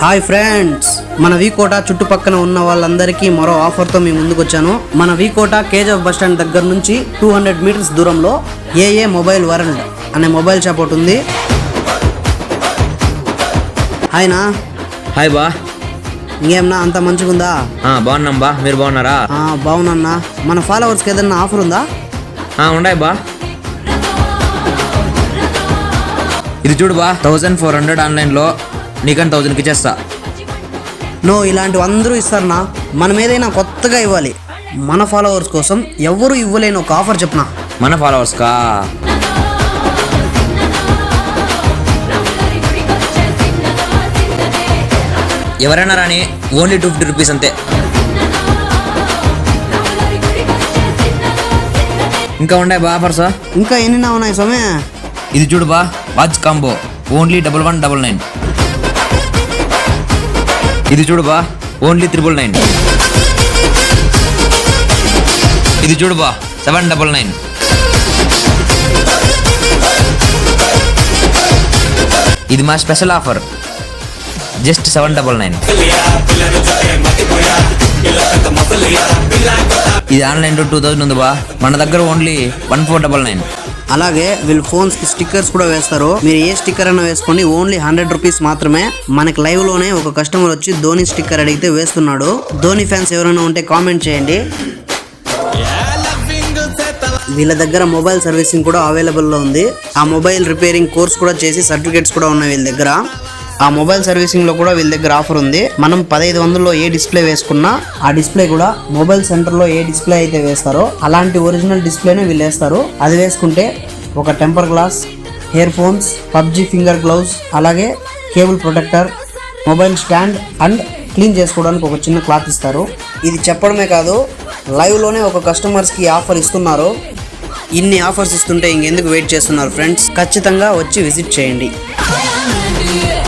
Hi friends, మన వీకోట చుట్టుపక్కన ఉన్న వాళ్ళందరికీ మరో ఆఫర్తో మీ ముందుకు వచ్చాను. మన వీకోట కేజీఎఫ్ బస్ స్టాండ్ దగ్గర నుంచి 200 మీటర్స్ దూరంలో ఏఏ మొబైల్ వరల్డ్ అనే మొబైల్ షాప్ ఒకటి ఉంది. హాయ్నా. హాయ్ బా. ఇంకేమన్నా అంత మంచిగుందా? బాగున్నాం బా, మీరు బాగున్నారా? బాగున్నా. మన ఫాలోవర్స్కి ఏదన్నా ఆఫర్ ఉందా? ఉన్నాయి బా. ఇది చూడు బా, 1400 ఆన్లైన్లో నీకని 1000కి ఇచ్చేస్తా. నో, ఇలాంటివి అందరూ ఇస్తారనా? మనం ఏదైనా కొత్తగా ఇవ్వాలి. మన ఫాలోవర్స్ కోసం ఎవరు ఇవ్వలేని ఒక ఆఫర్ చెప్పనా? మన ఫాలోవర్స్కా? ఎవరైనా రాని, ఓన్లీ 250 రూపీస్ అంతే. ఇంకా ఉన్నాయి బా ఆఫర్స్. ఇంకా ఎన్ని ఉన్నాయి సోమే? ఇది చూడు బా, వాచ్ కాంబో ఓన్లీ 1199. ఇది చూడు బా, ఓన్లీ 999. ఇది చూడు బా, 799. ఇది మా స్పెషల్ ఆఫర్, జస్ట్ 799. ఇది ఆన్లైన్ 2000 ఉంది బా, మన దగ్గర ఓన్లీ 1499. అలాగే వీళ్ళు ఫోన్స్ కి స్టిక్కర్స్ కూడా వేస్తారు. మీరు ఏ స్టిక్కర్ అయినా వేసుకోండి, ఓన్లీ 100 రూపీస్ మాత్రమే. మనకి లైవ్ లోనే ఒక కస్టమర్ వచ్చి ధోని స్టిక్కర్ అడిగితే వేస్తున్నాడు. ధోని ఫ్యాన్స్ ఎవరైనా ఉంటే కామెంట్ చేయండి. వీళ్ళ దగ్గర మొబైల్ సర్వీసింగ్ కూడా అవైలబుల్ లో ఉంది. ఆ మొబైల్ రిపేరింగ్ కోర్స్ కూడా చేసి సర్టిఫికేట్స్ కూడా ఉన్నాయి వీళ్ళ దగ్గర. ఆ మొబైల్ సర్వీసింగ్ లో కూడా వీళ్ళ దగ్గర ఆఫర్ ఉంది. మనం 1500లో ఏ డిస్ప్లే వేసుకున్నా ఆ డిస్ప్లే కూడా మొబైల్ సెంటర్ లో ఏ డిస్ప్లే అయితే వేస్తారో అలాంటి ఒరిజినల్ డిస్ప్లేనే వీళ్ళు వేస్తారు. అది వేసుకుంటే ఒక temper glass, earphones, PUBG finger glove, అలాగే cable protector, mobile stand and clean చేసుకోవడానికి ఒక చిన్న క్లాత్ ఇస్తారు. ఇది చెప్పడమే కాదు, లైవ్ లోనే ఒక కస్టమర్స్ కి ఆఫర్ ఇస్తున్నారు. ఇన్ని ఆఫర్స్ ఇస్తుంటే ఇంకెందుకు వెయిట్ చేస్తున్నారు ఫ్రెండ్స్? ఖచ్చితంగా వచ్చి విజిట్ చేయండి.